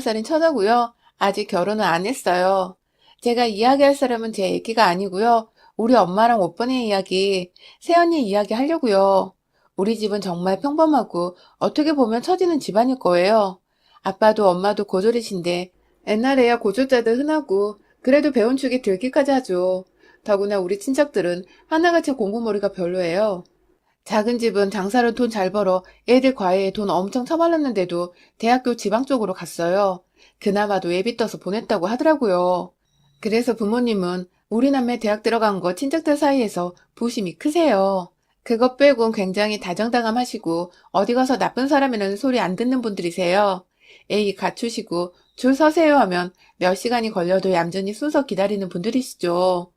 살인 처자고요. 아직 결혼은 안 했어요. 제가 이야기할 사람은 제 얘기가 아니고요. 우리 엄마랑 오빠네 이야기, 새언니 이야기 하려고요. 우리 집은 정말 평범하고 어떻게 보면 처지는 집안일 거예요. 아빠도 엄마도 고졸이신데 옛날에야 고졸자들 흔하고 그래도 배운 축이 들기까지 하죠. 더구나 우리 친척들은 하나같이 공부머리가 별로예요. 작은 집은 장사로 돈 잘 벌어 애들 과외에 돈 엄청 처발랐는데도 대학교 지방 쪽으로 갔어요. 그나마도 예비 떠서 보냈다고 하더라고요. 그래서 부모님은 우리 남매 대학 들어간 거 친척들 사이에서 부심이 크세요. 그것 빼곤 굉장히 다정다감하시고 어디 가서 나쁜 사람이라는 소리 안 듣는 분들이세요. 애기 갖추시고 줄 서세요 하면 몇 시간이 걸려도 얌전히 순서 기다리는 분들이시죠.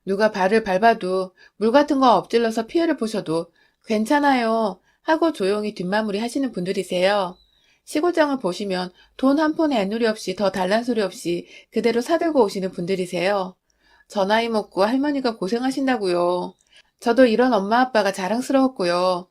누가 발을 밟아도 물 같은 거 엎질러서 피해를 보셔도 괜찮아요 하고 조용히 뒷마무리 하시는 분들이세요. 시골장을 보시면 돈 한 푼의 애누리 없이 더 달란 소리 없이 그대로 사들고 오시는 분들이세요. 저 나이 먹고 할머니가 고생하신다고요. 저도 이런 엄마 아빠가 자랑스러웠고요.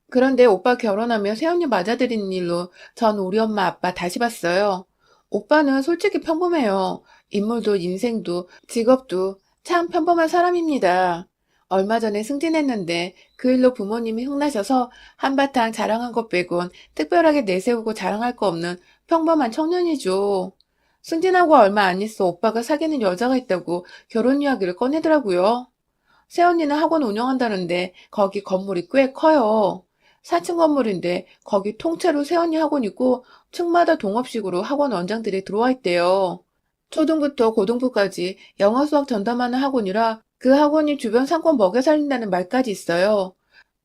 그런데 오빠 결혼하며 새언니 맞아들이는 일로 전 우리 엄마 아빠 다시 봤어요. 오빠는 솔직히 평범해요. 인물도 인생도 직업도 참 평범한 사람입니다. 얼마 전에 승진했는데 그 일로 부모님이 흥나셔서 한바탕 자랑한 것 빼곤 특별하게 내세우고 자랑할 거 없는 평범한 청년이죠. 승진하고 얼마 안 있어 오빠가 사귀는 여자가 있다고 결혼 이야기를 꺼내더라고요. 새언니는 학원 운영한다는데 거기 건물이 꽤 커요. 4층 건물인데 거기 통째로 새언니 학원 있고 층마다 동업식으로 학원 원장들이 들어와 있대요. 초등부터 고등부까지 영어 수학 전담하는 학원이라 그 학원이 주변 상권 먹여 살린다는 말까지 있어요.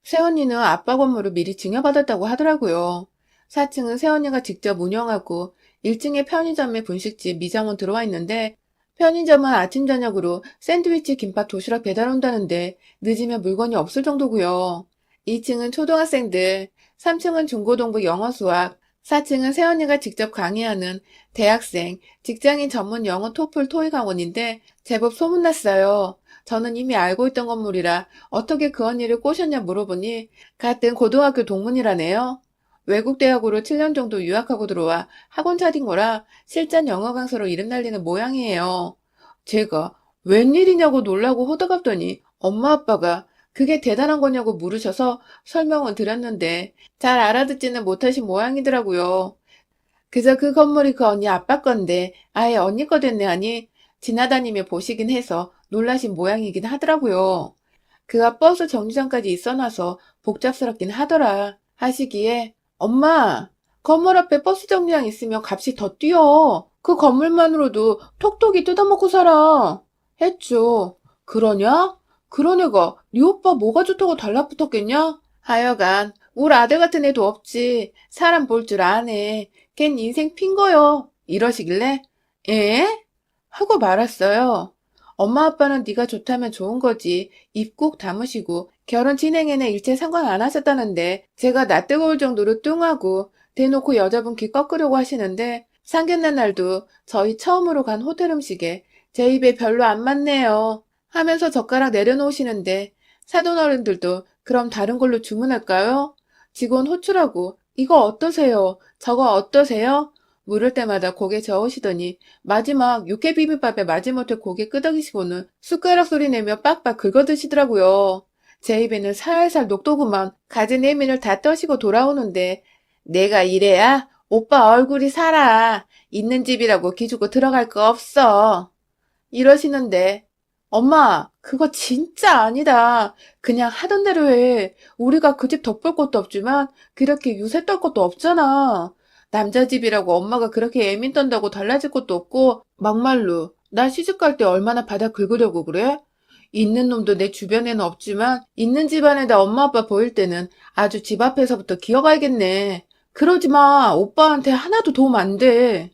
새언니는 아빠 건물을 미리 증여받았다고 하더라고요. 4층은 새언니가 직접 운영하고 1층에 편의점에 분식집, 미장원 들어와 있는데 편의점은 아침 저녁으로 샌드위치, 김밥, 도시락 배달 온다는데 늦으면 물건이 없을 정도고요. 2층은 초등학생들, 3층은 중고등부 영어 수학, 4층은 새언니가 직접 강의하는 대학생, 직장인 전문 영어 토플 토익 학원인데 제법 소문났어요. 저는 이미 알고 있던 건물이라 어떻게 그 언니를 꼬셨냐 물어보니 같은 고등학교 동문이라네요. 외국 대학으로 7년 정도 유학하고 들어와 학원 차린 거라 실전 영어 강사로 이름 날리는 모양이에요. 제가 웬일이냐고 놀라고 호들갑더니 엄마 아빠가 그게 대단한 거냐고 물으셔서 설명은 드렸는데 잘 알아듣지는 못하신 모양이더라고요. 그저 그 건물이 그 언니 아빠 건데 아예 언니 거 됐네 하니 지나다니며 보시긴 해서 놀라신 모양이긴 하더라고요. 그가 버스 정류장까지 있어놔서 복잡스럽긴 하더라 하시기에 엄마 건물 앞에 버스 정류장 있으면 값이 더 뛰어. 그 건물만으로도 톡톡이 뜯어먹고 살아. 했죠. 그러냐? 그런 애가 네 오빠 뭐가 좋다고 달라붙었겠냐? 하여간 우리 아들 같은 애도 없지. 사람 볼 줄 아네. 걘 인생 핀 거요. 이러시길래 에? 하고 말았어요. 엄마 아빠는 네가 좋다면 좋은 거지. 입 꾹 다무시고 결혼 진행에는 일체 상관 안 하셨다는데 제가 낯뜨거울 정도로 뚱하고 대놓고 여자분 귀 꺾으려고 하시는데 상견례 날도 저희 처음으로 간 호텔 음식에 제 입에 별로 안 맞네요 하면서 젓가락 내려놓으시는데 사돈어른들도 그럼 다른 걸로 주문할까요? 직원 호출하고 이거 어떠세요? 저거 어떠세요? 물을 때마다 고개 저으시더니 마지막 육회 비빔밥에 마지못해 고개 끄덕이시고는 숟가락 소리 내며 빡빡 긁어드시더라고요. 제 입에는 살살 녹도구만 가진 애민을 다 떠시고 돌아오는데 내가 이래야 오빠 얼굴이 살아. 있는 집이라고 기죽고 들어갈 거 없어. 이러시는데 엄마 그거 진짜 아니다. 그냥 하던 대로 해. 우리가 그 집 덕볼 것도 없지만 그렇게 유세 떨 것도 없잖아. 남자 집이라고 엄마가 그렇게 애민 떤다고 달라질 것도 없고 막말로 나 시집갈 때 얼마나 바닥 긁으려고 그래? 있는 놈도 내 주변에는 없지만 있는 집안에다 엄마 아빠 보일 때는 아주 집 앞에서부터 기어가야겠네. 그러지 마. 오빠한테 하나도 도움 안 돼.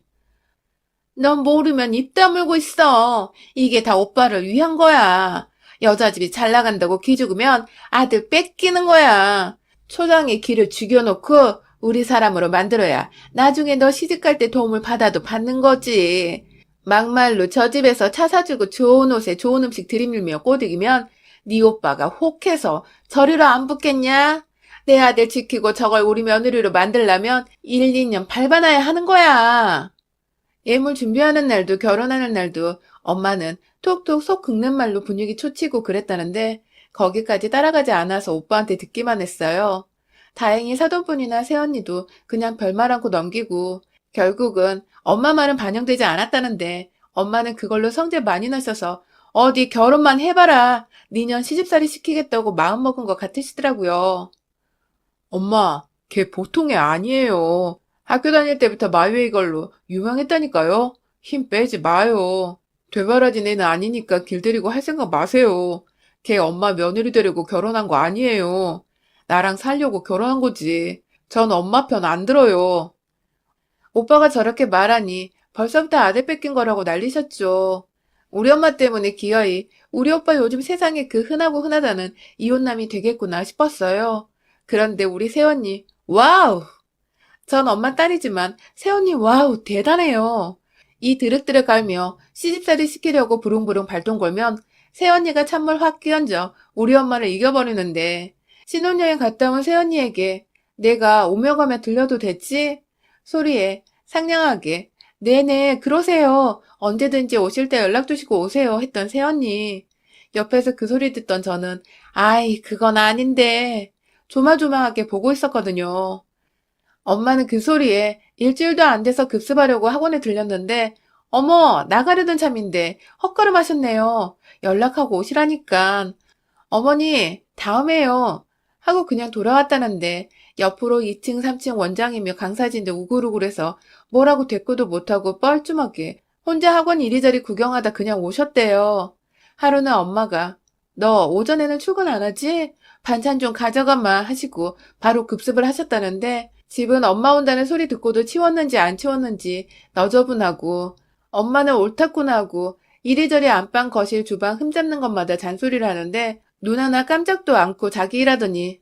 넌 모르면 입 다물고 있어. 이게 다 오빠를 위한 거야. 여자 집이 잘 나간다고 기죽으면 아들 뺏기는 거야. 초장에 기를 죽여놓고 우리 사람으로 만들어야 나중에 너 시집갈 때 도움을 받아도 받는 거지. 막말로 저 집에서 차 사주고 좋은 옷에 좋은 음식 들이밀며 꼬드기면 네 오빠가 혹해서 저리로 안 붙겠냐? 내 아들 지키고 저걸 우리 며느리로 만들려면 1, 2년 밟아놔야 하는 거야. 예물 준비하는 날도 결혼하는 날도 엄마는 톡톡 속 긁는 말로 분위기 초치고 그랬다는데 거기까지 따라가지 않아서 오빠한테 듣기만 했어요. 다행히 사돈분이나 새언니도 그냥 별말 않고 넘기고 결국은 엄마 말은 반영되지 않았다는데 엄마는 그걸로 성질 많이 나셔서 어디 결혼만 해봐라. 니년 시집살이 시키겠다고 마음먹은 것 같으시더라고요. 엄마, 걔 보통이 아니에요. 학교 다닐 때부터 마유의 걸로 유명했다니까요. 힘 빼지 마요. 되바라진 애는 아니니까 길들이고 할 생각 마세요. 걔 엄마 며느리 되려고 결혼한 거 아니에요. 나랑 살려고 결혼한 거지. 전 엄마 편 안 들어요. 오빠가 저렇게 말하니 벌써부터 아들 뺏긴 거라고 난리셨죠. 우리 엄마 때문에 기어이 우리 오빠 요즘 세상에 그 흔하고 흔하다는 이혼남이 되겠구나 싶었어요. 그런데 우리 새언니, 와우! 전 엄마 딸이지만 새언니 와우 대단해요. 이 드륵드륵 갈며 시집살이 시키려고 부릉부릉 발동 걸면 새언니가 찬물 확 끼얹어 우리 엄마를 이겨버리는데 신혼여행 갔다 온 새언니에게 내가 오며 가며 들려도 됐지? 소리에 상냥하게 네네 그러세요. 언제든지 오실 때 연락 주시고 오세요 했던 새언니. 옆에서 그 소리 듣던 저는 아이 그건 아닌데 조마조마하게 보고 있었거든요. 엄마는 그 소리에 일주일도 안 돼서 급습하려고 학원에 들렸는데 어머 나가려던 참인데 헛걸음하셨네요. 연락하고 오시라니까. 어머니 다음에요. 하고 그냥 돌아왔다는데 옆으로 2층 3층 원장이며 강사진들 우글우글해서 뭐라고 대꾸도 못하고 뻘쭘하게 혼자 학원 이리저리 구경하다 그냥 오셨대요. 하루는 엄마가 너 오전에는 출근 안 하지? 반찬 좀 가져가마 하시고 바로 급습을 하셨다는데 집은 엄마 온다는 소리 듣고도 치웠는지 안 치웠는지 너저분하고 엄마는 옳다구나 하고 이리저리 안방 거실 주방 흠잡는 것마다 잔소리를 하는데 눈 하나 깜짝도 않고 자기 일하더니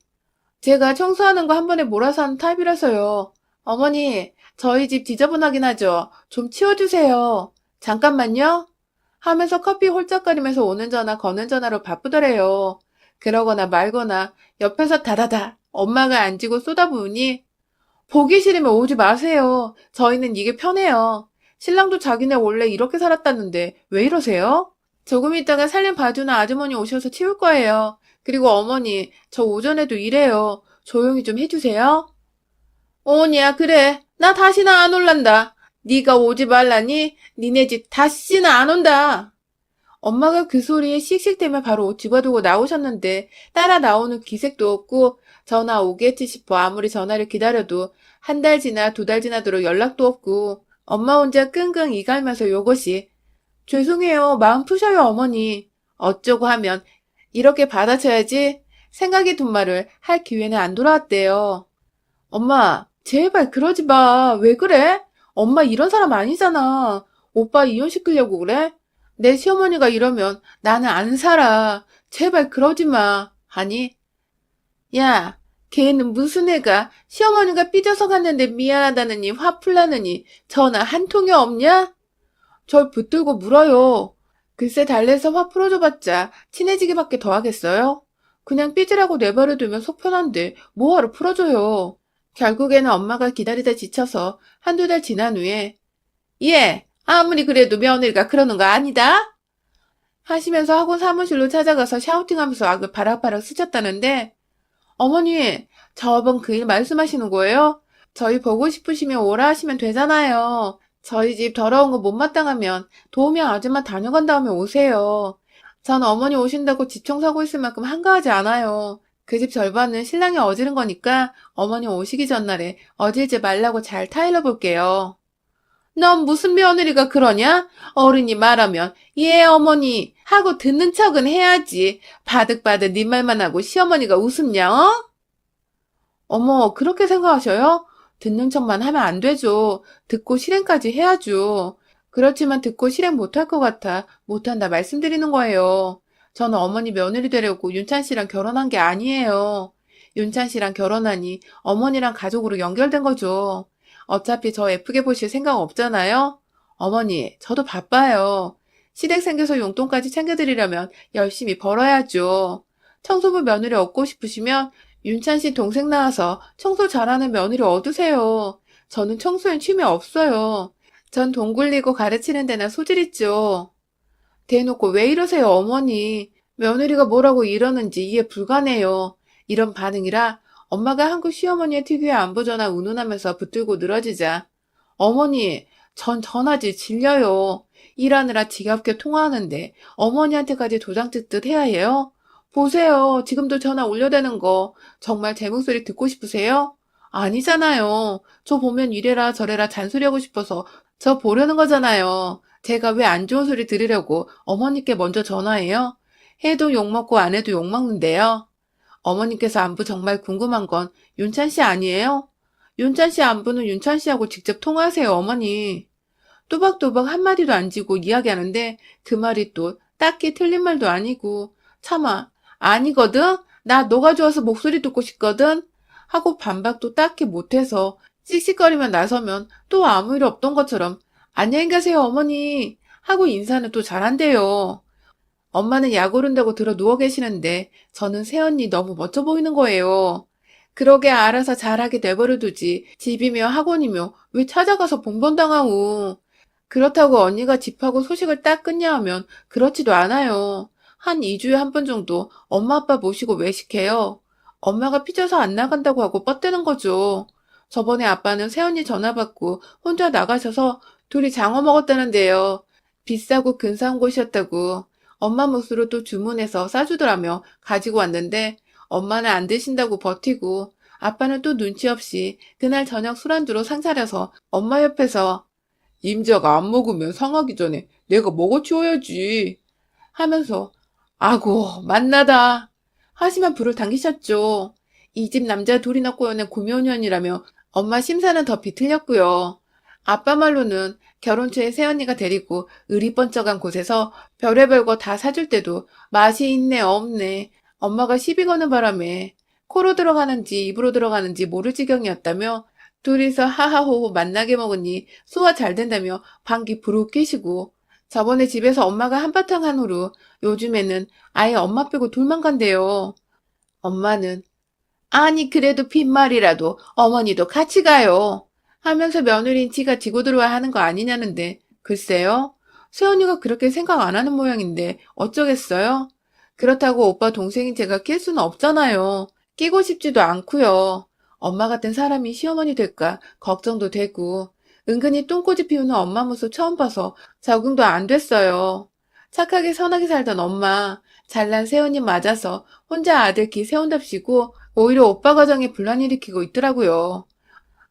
제가 청소하는 거 한 번에 몰아서 하는 타입이라서요. 어머니 저희 집 지저분하긴 하죠. 좀 치워주세요. 잠깐만요. 하면서 커피 홀짝거리면서 오는 전화 거는 전화로 바쁘더래요. 그러거나 말거나 옆에서 다다다 엄마가 앉고 쏟아부으니 보기 싫으면 오지 마세요. 저희는 이게 편해요. 신랑도 자기네 원래 이렇게 살았다는데 왜 이러세요? 조금 있다가 살림 봐주는 아주머니 오셔서 치울 거예요. 그리고 어머니, 저 오전에도 일해요. 조용히 좀 해주세요. 오냐, 그래. 나 다시는 안 올란다. 네가 오지 말라니? 니네 집 다시는 안 온다. 엄마가 그 소리에 씩씩대며 바로 옷 집어두고 나오셨는데 따라 나오는 기색도 없고 전화 오겠지 싶어 아무리 전화를 기다려도 한 달 지나 두 달 지나도록 연락도 없고 엄마 혼자 끙끙 이갈면서 요것이 죄송해요. 마음 푸셔요, 어머니. 어쩌고 하면 이렇게 받아쳐야지 생각이 둔 말을 할 기회는 안 돌아왔대요. 엄마, 제발 그러지 마. 왜 그래? 엄마 이런 사람 아니잖아. 오빠 이혼시키려고 그래? 내 시어머니가 이러면 나는 안 살아. 제발 그러지 마. 하니, 야, 걔는 무슨 애가 시어머니가 삐져서 갔는데 미안하다느니 화 풀라느니 전화 한 통이 없냐? 절 붙들고 물어요. 글쎄 달래서 화 풀어줘봤자 친해지기밖에 더 하겠어요? 그냥 삐지라고 내버려두면 속 편한데 뭐하러 풀어줘요. 결국에는 엄마가 기다리다 지쳐서 한두 달 지난 후에 예, 아무리 그래도 며느리가 그러는 거 아니다? 하시면서 학원 사무실로 찾아가서 샤우팅하면서 악을 바락바락 스쳤다는데 어머니, 저번 그 일 말씀하시는 거예요? 저희 보고 싶으시면 오라 하시면 되잖아요. 저희 집 더러운 거 못마땅하면 도우미 아줌마 다녀간 다음에 오세요. 전 어머니 오신다고 집 청소하고 있을 만큼 한가하지 않아요. 그 집 절반은 신랑이 어지른 거니까 어머니 오시기 전날에 어질지 말라고 잘 타일러 볼게요. 넌 무슨 며느리가 그러냐? 어른이 말하면 예 어머니 하고 듣는 척은 해야지. 바득바득 네 말만 하고 시어머니가 웃음냐 어? 어머 그렇게 생각하셔요? 듣는 척만 하면 안 되죠. 듣고 실행까지 해야죠. 그렇지만 듣고 실행 못할 것 같아 못한다 말씀드리는 거예요. 저는 어머니 며느리 되려고 윤찬 씨랑 결혼한 게 아니에요. 윤찬 씨랑 결혼하니 어머니랑 가족으로 연결된 거죠. 어차피 저 예쁘게 보실 생각 없잖아요? 어머니, 저도 바빠요. 시댁 생겨서 용돈까지 챙겨드리려면 열심히 벌어야죠. 청소부 며느리 얻고 싶으시면 윤찬 씨 동생 나와서 청소 잘하는 며느리 얻으세요. 저는 청소엔 취미 없어요. 전 돈 굴리고 가르치는 데나 소질 있죠. 대놓고 왜 이러세요, 어머니. 며느리가 뭐라고 이러는지 이해 불가네요. 이런 반응이라 엄마가 한국 시어머니의 특유의 안부 전화 운운하면서 붙들고 늘어지자. 어머니, 전 전화지 질려요. 일하느라 지겹게 통화하는데 어머니한테까지 도장 찍듯 해야 해요? 보세요. 지금도 전화 올려대는 거 정말 제 목소리 듣고 싶으세요? 아니잖아요. 저 보면 이래라 저래라 잔소리하고 싶어서 저 보려는 거잖아요. 제가 왜 안 좋은 소리 들으려고 어머니께 먼저 전화해요? 해도 욕먹고 안 해도 욕먹는데요. 어머니께서 안부 정말 궁금한 건 윤찬 씨 아니에요? 윤찬 씨 안부는 윤찬 씨하고 직접 통화하세요, 어머니. 또박또박 한마디도 안 지고 이야기하는데 그 말이 또 딱히 틀린 말도 아니고 차마 아니거든? 나 너가 좋아서 목소리 듣고 싶거든? 하고 반박도 딱히 못해서 씩씩거리며 나서면 또 아무 일 없던 것처럼 안녕히 가세요, 어머니 하고 인사는 또 잘한대요. 엄마는 약 오른다고 들어 누워 계시는데 저는 새언니 너무 멋져 보이는 거예요. 그러게 알아서 잘하게 내버려 두지. 집이며 학원이며 왜 찾아가서 봉변당하고. 그렇다고 언니가 집하고 소식을 딱 끊냐 하면 그렇지도 않아요. 한 2주에 한 번 정도 엄마 아빠 모시고 외식해요. 엄마가 삐져서 안 나간다고 하고 뻗대는 거죠. 저번에 아빠는 새언니 전화 받고 혼자 나가셔서 둘이 장어 먹었다는데요. 비싸고 근사한 곳이었다고. 엄마 몫으로 또 주문해서 싸주더라며 가지고 왔는데 엄마는 안 드신다고 버티고 아빠는 또 눈치 없이 그날 저녁 술안주로 상 차려서 엄마 옆에서 임자가 안 먹으면 상하기 전에 내가 먹어치워야지 하면서 아고 만나다 하시면 불을 당기셨죠. 이 집 남자 둘이나 꼬여낸 구묘년이라며 엄마 심사는 더 비틀렸고요. 아빠 말로는 결혼 초에 새언니가 데리고 의리 번쩍한 곳에서 별의별 거 다 사줄 때도 맛이 있네 없네 엄마가 시비 거는 바람에 코로 들어가는지 입으로 들어가는지 모를 지경이었다며 둘이서 하하호호 만나게 먹으니 소화 잘 된다며 방귀 부르 끼시고 저번에 집에서 엄마가 한바탕 한 후로 요즘에는 아예 엄마 빼고 둘만 간대요. 엄마는 아니 그래도 빈말이라도 어머니도 같이 가요 하면서 며느리인 지가 지고 들어와야 하는 거 아니냐는데 글쎄요. 새언니가 그렇게 생각 안 하는 모양인데 어쩌겠어요? 그렇다고 오빠 동생인 제가 낄 수는 없잖아요. 끼고 싶지도 않고요. 엄마 같은 사람이 시어머니 될까 걱정도 되고 은근히 똥꼬지 피우는 엄마 모습 처음 봐서 적응도 안 됐어요. 착하게 선하게 살던 엄마 잘난 새언니 맞아서 혼자 아들 기 세운답시고 오히려 오빠 가정에 분란 일으키고 있더라고요.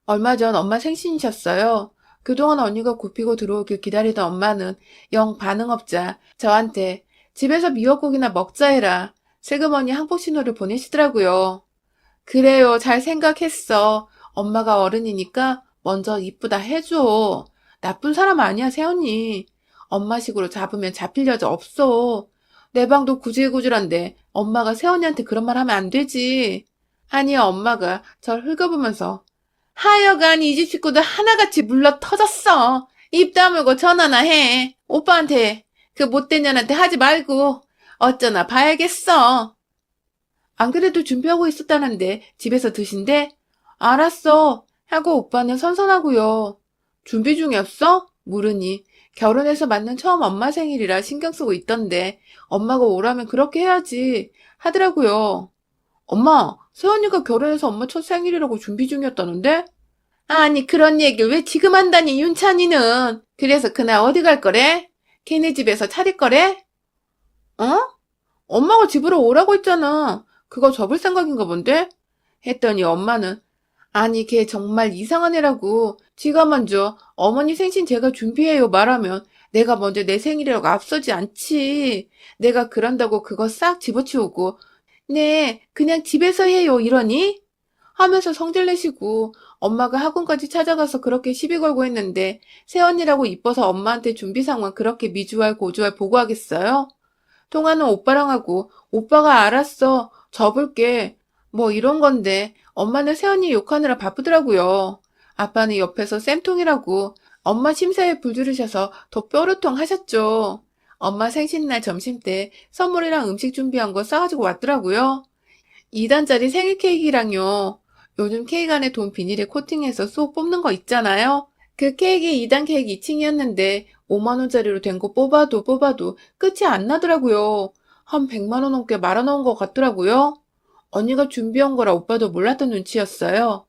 얼마 전 엄마 생신이셨어요. 그동안 언니가 굽히고 들어오길 기다리던 엄마는 영 반응 없자 저한테 집에서 미역국이나 먹자 해라. 슬그머니 항복 신호를 보내시더라고요. 그래요. 잘 생각했어. 엄마가 어른이니까 먼저 이쁘다 해줘. 나쁜 사람 아니야, 새언니. 엄마식으로 잡으면 잡힐 여자 없어. 내 방도 구질구질한데 엄마가 새언니한테 그런 말 하면 안 되지. 하니 엄마가 절 흙어보면서 하여간 이 집 식구들 하나같이 물러 터졌어. 입 다물고 전화나 해. 오빠한테 그 못된 년한테 하지 말고 어쩌나 봐야겠어. 안 그래도 준비하고 있었다는데 집에서 드신대? 알았어. 하고 오빠는 선선하고요. 준비 중이었어? 물으니 결혼해서 맞는 처음 엄마 생일이라 신경 쓰고 있던데 엄마가 오라면 그렇게 해야지 하더라고요. 엄마, 새언니가 결혼해서 엄마 첫 생일이라고 준비 중이었다는데? 아니 그런 얘기를 왜 지금 한다니 윤찬이는. 그래서 그날 어디 갈 거래? 걔네 집에서 차릴 거래? 어? 엄마가 집으로 오라고 했잖아. 그거 접을 생각인가 본데? 했더니 엄마는 아니 걔 정말 이상한 애라고. 지가 먼저 어머니 생신 제가 준비해요 말하면 내가 먼저 내 생일이라고 앞서지 않지. 내가 그런다고 그거 싹 집어치우고 네 그냥 집에서 해요 이러니? 하면서 성질내시고 엄마가 학원까지 찾아가서 그렇게 시비 걸고 했는데 새언니라고 이뻐서 엄마한테 준비 상황 그렇게 미주알 고주알 보고하겠어요? 통화는 오빠랑 하고 오빠가 알았어. 접을게. 뭐 이런 건데 엄마는 새언니 욕하느라 바쁘더라고요. 아빠는 옆에서 쌤통이라고 엄마 심사에 불지르셔서 더 뾰루통 하셨죠. 엄마 생신날 점심때 선물이랑 음식 준비한 거 싸가지고 왔더라고요. 2단짜리 생일 케이크랑요. 요즘 케이크 안에 돈 비닐에 코팅해서 쏙 뽑는 거 있잖아요. 그 케이크 2단 케이크 2층이었는데 5만 원짜리로 된 거 뽑아도 끝이 안 나더라고요. 한 100만 원 넘게 말아놓은 것 같더라고요. 언니가 준비한 거라 오빠도 몰랐던 눈치였어요.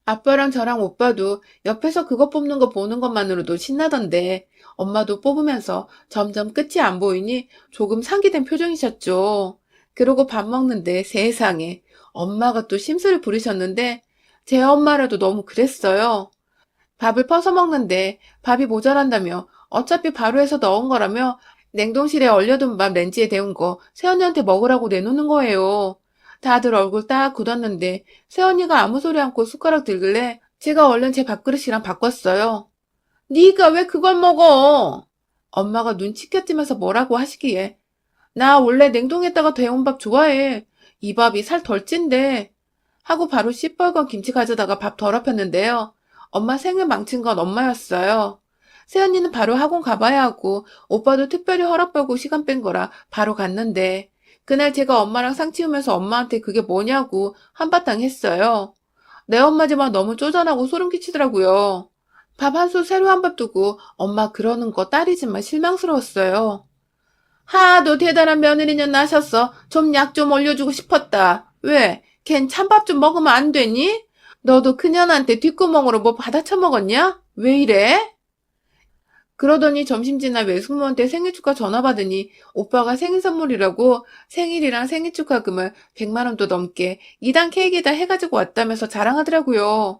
아빠랑 저랑 오빠도 옆에서 그거 뽑는 거 보는 것만으로도 신나던데 엄마도 뽑으면서 점점 끝이 안 보이니 조금 상기된 표정이셨죠. 그러고 밥 먹는데 세상에 엄마가 또 심술을 부리셨는데 제 엄마라도 너무 그랬어요. 밥을 퍼서 먹는데 밥이 모자란다며 어차피 바로 해서 넣은 거라며 냉동실에 얼려둔 밥 렌지에 데운 거 새언니한테 먹으라고 내놓는 거예요. 다들 얼굴 딱 굳었는데 새언니가 아무 소리 않고 숟가락 들길래 제가 얼른 제 밥그릇이랑 바꿨어요. 네가 왜 그걸 먹어? 엄마가 눈치 켰지면서 뭐라고 하시기에 나 원래 냉동했다가 데운 밥 좋아해. 이 밥이 살 덜 찐대. 하고 바로 시뻘건 김치 가져다가 밥 더럽혔는데요. 엄마 생을 망친 건 엄마였어요. 새언니는 바로 학원 가봐야 하고 오빠도 특별히 허락받고 시간 뺀 거라 바로 갔는데 그날 제가 엄마랑 상치우면서 엄마한테 그게 뭐냐고 한바탕 했어요. 내 엄마지만 너무 쪼잔하고 소름 끼치더라고요. 밥 한 술 새로 한 밥 두고 엄마 그러는 거 딸이지만 실망스러웠어요. 하도 대단한 며느리년 나셨어. 좀 약 좀 올려주고 싶었다. 왜? 걘 찬밥 좀 먹으면 안 되니? 너도 그년한테 뒷구멍으로 뭐 받아쳐 먹었냐? 왜 이래? 그러더니 점심 지나 외숙모한테 생일 축하 전화 받으니 오빠가 생일 선물이라고 생일이랑 생일 축하금을 100만 원도 넘게 2단 케이크에다 해가지고 왔다면서 자랑하더라고요.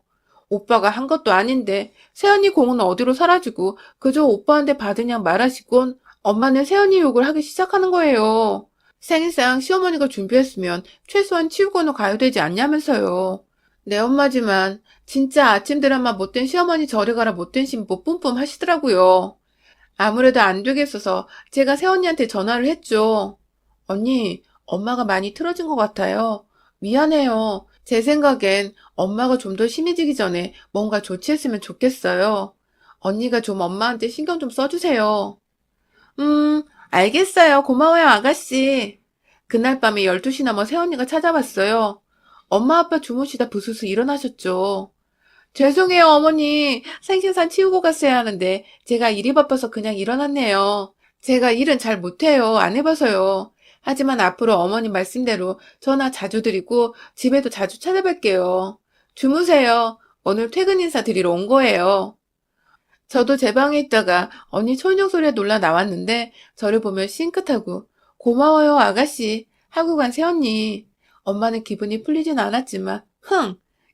오빠가 한 것도 아닌데 새언니 공은 어디로 사라지고 그저 오빠한테 받으냐 말하시곤 엄마는 새언니 욕을 하기 시작하는 거예요. 생일상 시어머니가 준비했으면 최소한 치우고는 가야 되지 않냐면서요. 내 엄마지만 진짜 아침 드라마 못된 시어머니 저리 가라 못된 신부 뿜뿜 하시더라고요. 아무래도 안 되겠어서 제가 새언니한테 전화를 했죠. 언니, 엄마가 많이 틀어진 것 같아요. 미안해요. 제 생각엔 엄마가 좀 더 심해지기 전에 뭔가 조치했으면 좋겠어요. 언니가 좀 엄마한테 신경 좀 써주세요. 알겠어요. 고마워요, 아가씨. 그날 밤에 12시 넘어 새언니가 찾아왔어요. 엄마 아빠 주무시다 부스스 일어나셨죠. 죄송해요, 어머니. 생신상 치우고 갔어야 하는데 제가 일이 바빠서 그냥 일어났네요. 제가 일은 잘 못해요. 안 해봐서요. 하지만 앞으로 어머니 말씀대로 전화 자주 드리고 집에도 자주 찾아뵐게요. 주무세요. 오늘 퇴근 인사 드리러 온 거예요. 저도 제 방에 있다가 언니 초인종 소리에 놀라 나왔는데 저를 보며 싱긋하고 고마워요, 아가씨. 하고 간 새언니. 엄마는 기분이 풀리진 않았지만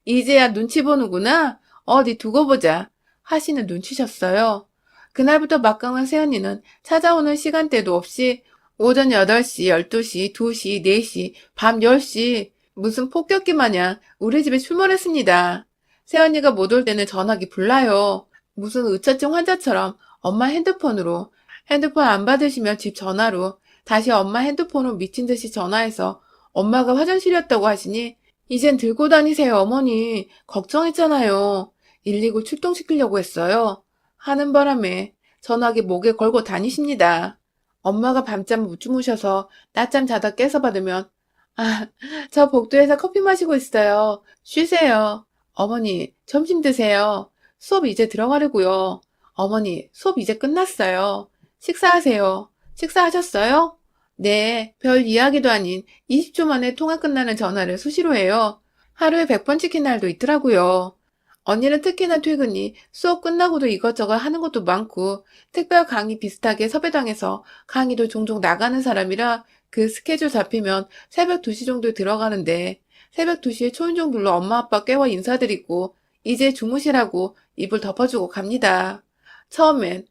이제야 눈치 보는구나. 어디 두고 보자. 하시는 눈치셨어요. 그날부터 막강한 새언니는 찾아오는 시간대도 없이 오전 8시, 12시, 2시, 4시, 밤 10시 무슨 폭격기 마냥 우리 집에 출몰했습니다. 새언니가 못 올 때는 전화기 불나요. 무슨 의처증 환자처럼 엄마 핸드폰으로 핸드폰 안 받으시면 집 전화로 다시 엄마 핸드폰으로 미친 듯이 전화해서 엄마가 화장실이었다고 하시니 이젠 들고 다니세요, 어머니. 걱정했잖아요. 119 출동시키려고 했어요. 하는 바람에 전화기 목에 걸고 다니십니다. 엄마가 밤잠 못 주무셔서 낮잠 자다 깨서 받으면 아, 저 복도에서 커피 마시고 있어요. 쉬세요. 어머니, 점심 드세요. 수업 이제 들어가려고요. 어머니, 수업 이제 끝났어요. 식사하세요. 식사하셨어요? 네, 별 이야기도 아닌 20초 만에 통화 끝나는 전화를 수시로 해요. 하루에 100번 찍힌 날도 있더라고요. 언니는 특히나 퇴근이 수업 끝나고도 이것저것 하는 것도 많고 특별 강의 비슷하게 섭외당해서 강의도 종종 나가는 사람이라 그 스케줄 잡히면 새벽 2시 정도에 들어가는데 새벽 2시에 초인종 불러 엄마 아빠 깨워 인사드리고 이제 주무시라고 이불 덮어주고 갑니다. 처음엔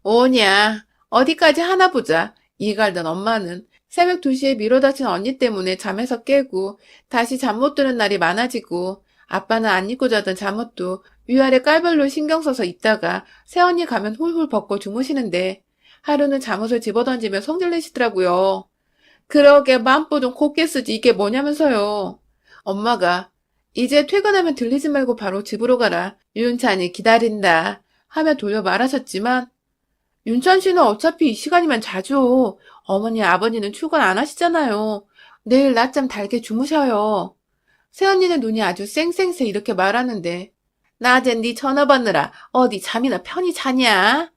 오냐 어디까지 하나 보자 이갈던 엄마는 새벽 2시에 미뤄 다친 언니 때문에 잠에서 깨고 다시 잠 못 드는 날이 많아지고 아빠는 안 입고 자던 잠옷도 위아래 깔별로 신경 써서 입다가 새언니 가면 훌훌 벗고 주무시는데 하루는 잠옷을 집어던지며 성질내시더라고요. 그러게 마음보 좀 곱게 쓰지 이게 뭐냐면서요. 엄마가 이제 퇴근하면 들리지 말고 바로 집으로 가라. 윤찬이 기다린다. 하며 돌려 말하셨지만 윤찬 씨는 어차피 이 시간이면 자죠. 어머니 아버지는 출근 안 하시잖아요. 내일 낮잠 달게 주무셔요. 새언니는 눈이 아주 쌩쌩새 이렇게 말하는데 낮에 네 전화 받느라 어디 잠이나 편히 자냐?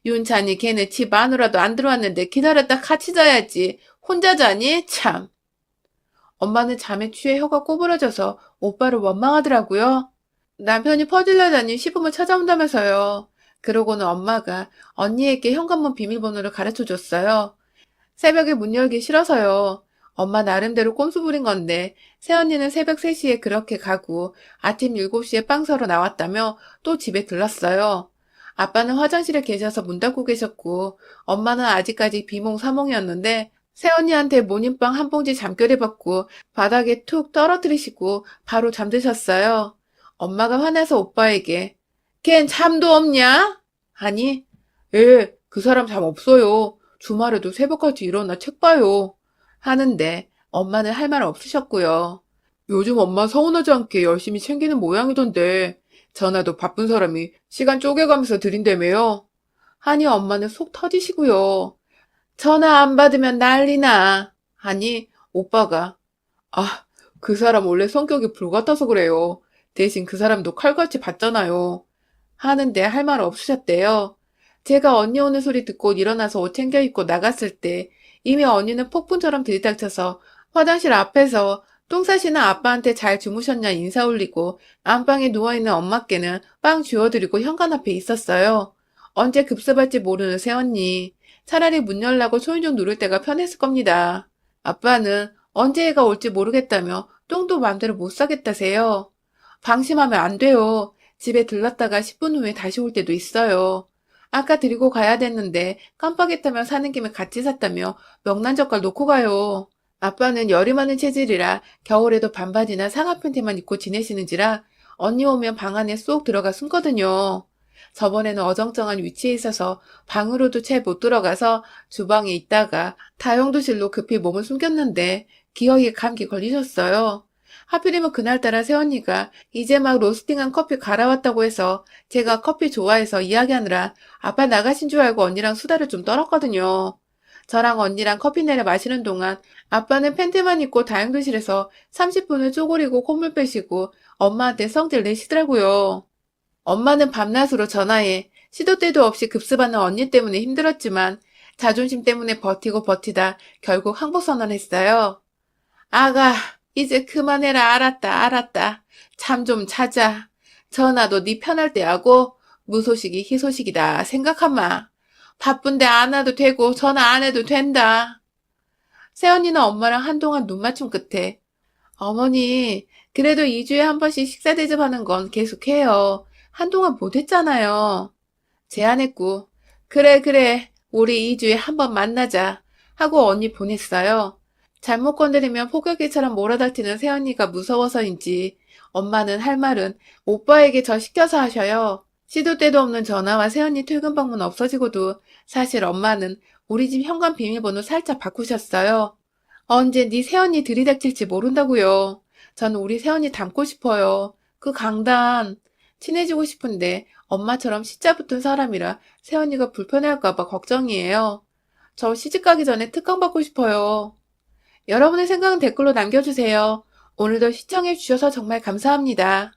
윤찬이 걔네 집 안으로도 안 들어왔는데 기다렸다 같이 자야지. 혼자 자니? 참. 엄마는 잠에 취해 혀가 꼬부러져서 오빠를 원망하더라고요. 남편이 퍼질러다니 시부모 찾아온다면서요. 그러고는 엄마가 언니에게 현관문 비밀번호를 가르쳐 줬어요. 새벽에 문 열기 싫어서요. 엄마 나름대로 꼼수 부린 건데 새언니는 새벽 3시에 그렇게 가고 아침 7시에 빵 사러 나왔다며 또 집에 들렀어요. 아빠는 화장실에 계셔서 문 닫고 계셨고 엄마는 아직까지 비몽사몽이었는데 새언니한테 모닝빵 한 봉지 잠결에 받고 바닥에 툭 떨어뜨리시고 바로 잠드셨어요. 엄마가 화내서 오빠에게 걘 잠도 없냐? 하니 예, 그 사람 잠 없어요. 주말에도 새벽까지 일어나 책 봐요. 하는데 엄마는 할 말 없으셨고요. 요즘 엄마 서운하지 않게 열심히 챙기는 모양이던데 전화도 바쁜 사람이 시간 쪼개가면서 드린다며요. 하니 엄마는 속 터지시고요. 전화 안 받으면 난리나. 하니 오빠가 아, 그 사람 원래 성격이 불같아서 그래요. 대신 그 사람도 칼같이 받잖아요. 하는데 할 말 없으셨대요. 제가 언니 오는 소리 듣고 일어나서 옷 챙겨 입고 나갔을 때 이미 언니는 폭풍처럼 들이닥쳐서 화장실 앞에서 똥 싸시는 아빠한테 잘 주무셨냐 인사 올리고 안방에 누워있는 엄마께는 빵 쥐어드리고 현관 앞에 있었어요. 언제 급습할지 모르는 새언니. 차라리 문 열라고 초인종 누를 때가 편했을 겁니다. 아빠는 언제 애가 올지 모르겠다며 똥도 맘대로 못 싸겠다세요. 방심하면 안 돼요. 집에 들렀다가 10분 후에 다시 올 때도 있어요. 아까 드리고 가야 됐는데 깜빡했다며 사는 김에 같이 샀다며 명란젓갈 놓고 가요. 아빠는 열이 많은 체질이라 겨울에도 반바지나 상하 팬티만 입고 지내시는지라 언니 오면 방 안에 쏙 들어가 숨거든요. 저번에는 어정쩡한 위치에 있어서 방으로도 채 못 들어가서 주방에 있다가 다용도실로 급히 몸을 숨겼는데 기어이에 감기 걸리셨어요. 하필이면 그날따라 새언니가 이제 막 로스팅한 커피 갈아왔다고 해서 제가 커피 좋아해서 이야기하느라 아빠 나가신 줄 알고 언니랑 수다를 좀 떨었거든요. 저랑 언니랑 커피 내려 마시는 동안 아빠는 팬티만 입고 다용도실에서 30분을 쪼그리고 콧물 빼시고 엄마한테 성질 내시더라고요. 엄마는 밤낮으로 전화해 시도 때도 없이 급습하는 언니 때문에 힘들었지만 자존심 때문에 버티고 버티다 결국 항복 선언했어요. 아가, 이제 그만해라. 알았다, 알았다. 잠 좀 자자. 전화도 네 편할 때 하고 무소식이 희소식이다. 생각하마. 바쁜데 안 와도 되고 전화 안 해도 된다. 새언니는 엄마랑 한동안 눈 맞춤 끝에 어머니, 그래도 2주에 한 번씩 식사 대접하는 건 계속해요. 한동안 못했잖아요. 제안했고, 그래, 그래, 우리 2주에 한 번 만나자. 하고 언니 보냈어요. 잘못 건드리면 포격기처럼 몰아닥치는 새언니가 무서워서인지 엄마는 할 말은 오빠에게 저 시켜서 하셔요. 시도 때도 없는 전화와 새언니 퇴근 방문 없어지고도 사실 엄마는 우리 집 현관 비밀번호 살짝 바꾸셨어요. 언제 네 새언니 들이닥칠지 모른다고요. 저는 우리 새언니 닮고 싶어요. 그 강단. 친해지고 싶은데 엄마처럼 시자 붙은 사람이라 새언니가 불편해할까 봐 걱정이에요. 저 시집가기 전에 특강 받고 싶어요. 여러분의 생각은 댓글로 남겨주세요. 오늘도 시청해주셔서 정말 감사합니다.